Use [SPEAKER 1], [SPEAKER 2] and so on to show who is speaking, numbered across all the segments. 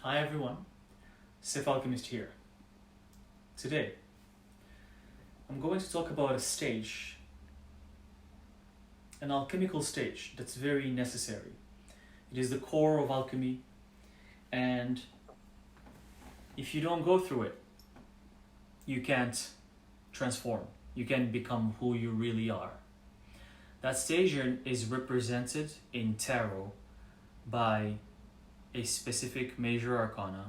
[SPEAKER 1] Hi everyone, Alchemist here. Today, I'm going to talk about a stage, an alchemical stage that's very necessary. It is the core of alchemy, and if you don't go through it, you can't transform. You can't become who you really are. That stage is represented in tarot by a specific major arcana,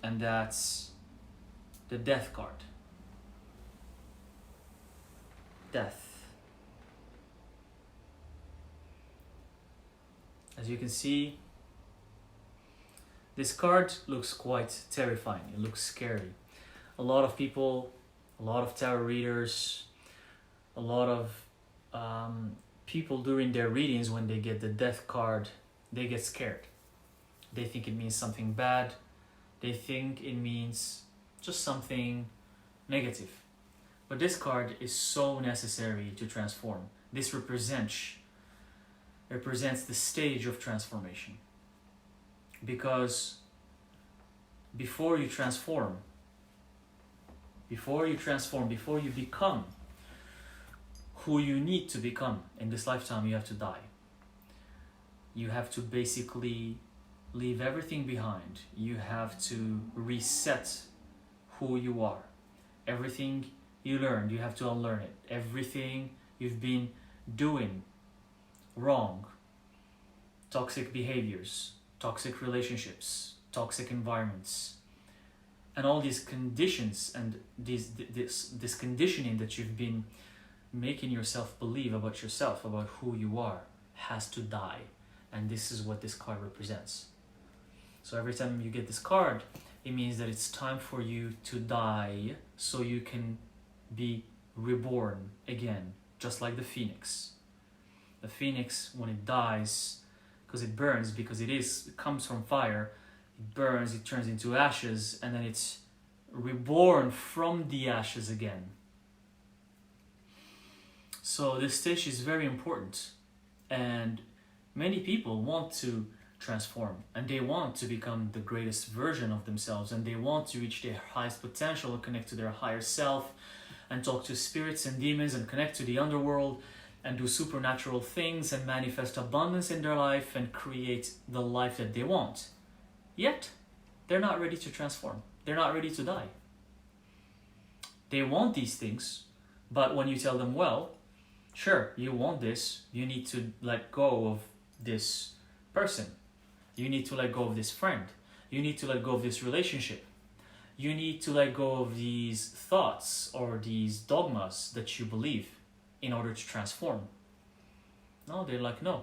[SPEAKER 1] and that's the death card. Death. As you can see, this card looks quite terrifying. It looks scary. A lot of people, a lot of tarot readers, a lot of people during their readings, when they get the death card, they get scared. They think it means something bad. They think it means just something negative. But this card is so necessary to transform. This represents the stage of transformation. Because before you transform, before you become who you need to become in this lifetime, you have to die. You have to basically leave everything behind. You have to reset who you are. Everything you learned, you have to unlearn it. Everything you've been doing wrong, toxic behaviors, toxic relationships, toxic environments, and all these conditions and this conditioning that you've been making yourself believe about yourself, about who you are, has to die. And this is what this card represents. So every time you get this card, it means that it's time for you to die so you can be reborn again, just like the phoenix. The phoenix, when it dies, because it burns, because it comes from fire, it burns, it turns into ashes, and then it's reborn from the ashes again. So this stage is very important, and many people want to transform, and they want to become the greatest version of themselves, and they want to reach their highest potential and connect to their higher self and talk to spirits and demons and connect to the underworld and do supernatural things and manifest abundance in their life and create the life that they want. Yet, they're not ready to transform. They're not ready to die. They want these things, but when you tell them, well, sure, you want this, you need to let go of this person. You need to let go of this friend. You need to let go of this relationship. You need to let go of these thoughts or these dogmas that you believe in order to transform. No, they're like, no.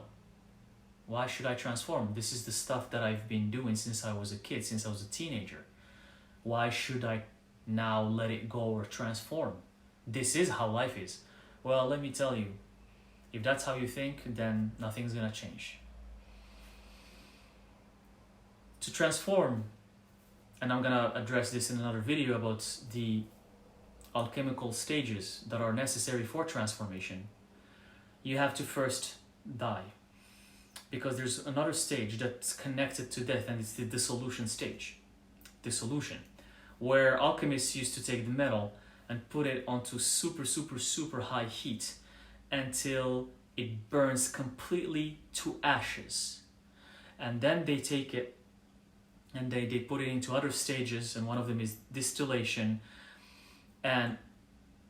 [SPEAKER 1] Why should I transform? This is the stuff that I've been doing since I was a kid, since I was a teenager. Why should I now let it go or transform? This is how life is. Well, let me tell you, if that's how you think, then nothing's gonna change. To transform, and I'm gonna address this in another video about the alchemical stages that are necessary for transformation, you have to first die. Because there's another stage that's connected to death, and it's the dissolution stage. Dissolution, where alchemists used to take the metal and put it onto super high heat until it burns completely to ashes. And then they take it and they put it into other stages, and one of them is distillation, and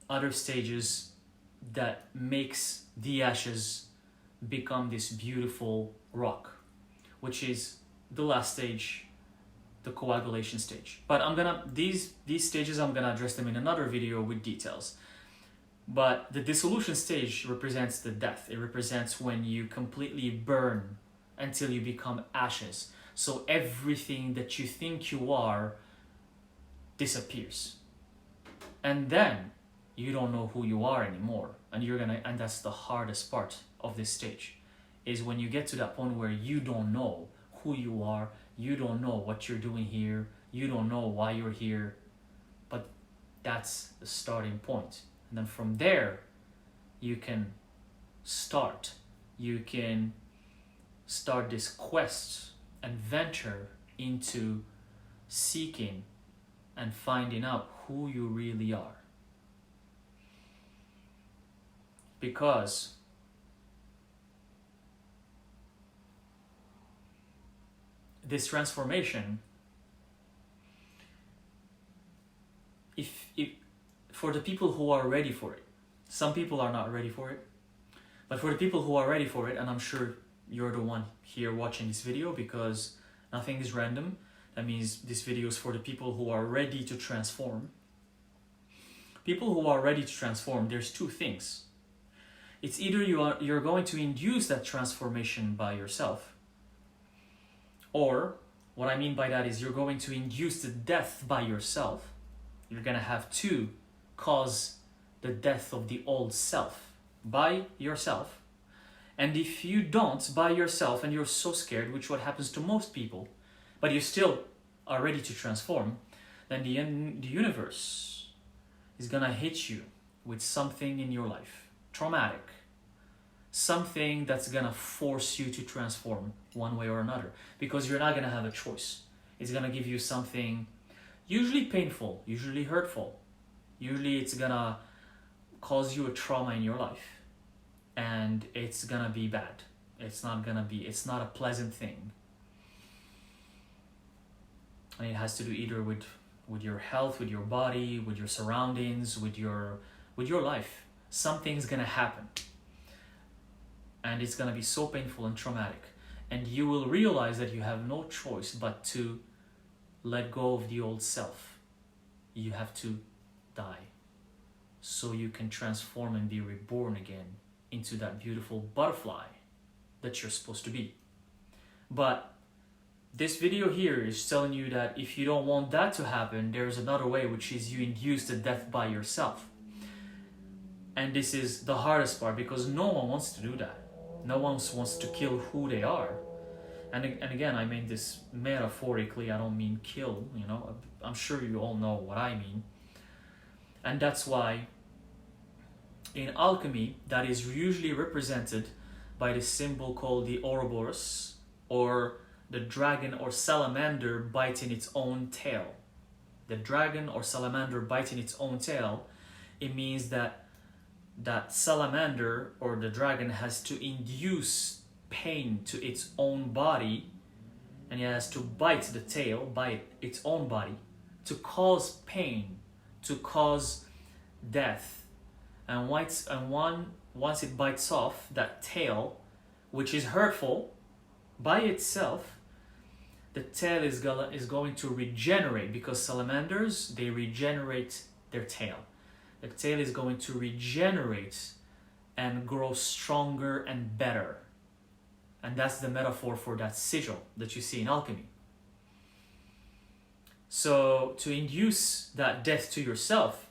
[SPEAKER 1] other stages that makes the ashes become this beautiful rock, which is the last stage, the coagulation stage. But these stages, I'm gonna address them in another video with details. But the dissolution stage represents the death. It represents when you completely burn until you become ashes. So everything that you think you are disappears. And then you don't know who you are anymore. And that's the hardest part of this stage, is when you get to that point where you don't know who you are, you don't know what you're doing here, you don't know why you're here, but that's the starting point. And then from there, you can start this quest and venture into seeking and finding out who you really are. Because this transformation, if for the people who are ready for it, some people are not ready for it, but for the people who are ready for it, and I'm sure you're the one here watching this video because nothing is random. That means this video is for the people who are ready to transform. People who are ready to transform, there's two things. It's either you're going to induce that transformation by yourself, or what I mean by that is you're going to induce the death by yourself. You're going to have to cause the death of the old self by yourself. And if you don't by yourself and you're so scared, which what happens to most people, but you still are ready to transform, then the universe is going to hit you with something in your life, traumatic, something that's going to force you to transform one way or another, because you're not going to have a choice. It's going to give you something usually painful, usually hurtful. Usually it's going to cause you a trauma in your life, and it's going to be bad. It's not a pleasant thing. And it has to do either with your health, with your body, with your surroundings, with your life. Something's going to happen. And it's going to be so painful and traumatic. And you will realize that you have no choice but to let go of the old self. You have to die so you can transform and be reborn again into that beautiful butterfly that you're supposed to be. But this video here is telling you that if you don't want that to happen, there's another way, which is you induce the death by yourself. And this is the hardest part, because no one wants to do that. No one wants to kill who they are. And again, I mean this metaphorically, I don't mean kill, I'm sure you all know what I mean. And that's why in alchemy, that is usually represented by the symbol called the Ouroboros, or the dragon or salamander biting its own tail. The dragon or salamander biting its own tail, it means that salamander or the dragon has to induce pain to its own body, and it has to bite the tail, bite its own body, to cause pain, to cause death. And once it bites off that tail, which is hurtful by itself, the tail is going to regenerate, because salamanders, they regenerate their tail. The tail is going to regenerate and grow stronger and better. And that's the metaphor for that sigil that you see in alchemy. So to induce that death to yourself,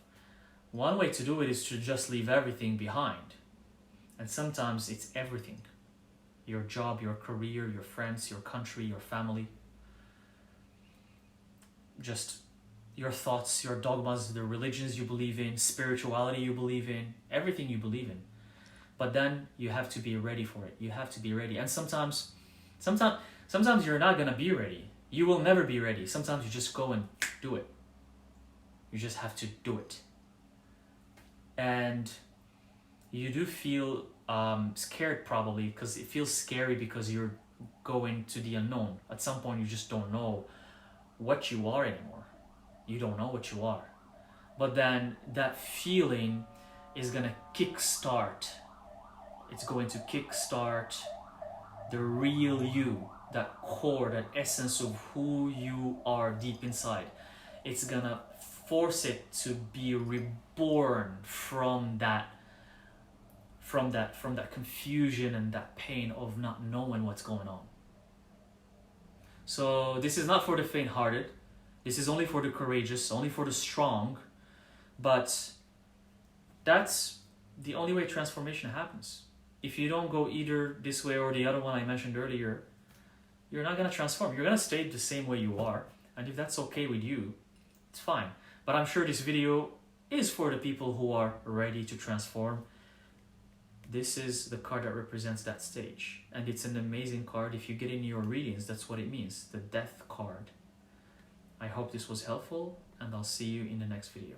[SPEAKER 1] one way to do it is to just leave everything behind. And sometimes it's everything. Your job, your career, your friends, your country, your family. Just your thoughts, your dogmas, the religions you believe in, spirituality you believe in, everything you believe in. But then you have to be ready for it. You have to be ready. And sometimes you're not going to be ready. You will never be ready. Sometimes you just go and do it. You just have to do it. And you do feel scared probably, because it feels scary because you're going to the unknown. At some point you just don't know what you are anymore. You don't know what you are. But then that feeling is going to kickstart. It's going to kickstart the real you, that core, that essence of who you are deep inside. It's going to force it to be reborn from that confusion and that pain of not knowing what's going on. So this is not for the faint-hearted. This is only for the courageous, only for the strong. But that's the only way transformation happens. If you don't go either this way or the other one I mentioned earlier, you're not going to transform. You're going to stay the same way you are. And if that's okay with you, it's fine. But I'm sure this video is for the people who are ready to transform. This is the card that represents that stage. And it's an amazing card. If you get in your readings, that's what it means. The death card. I hope this was helpful, and I'll see you in the next video.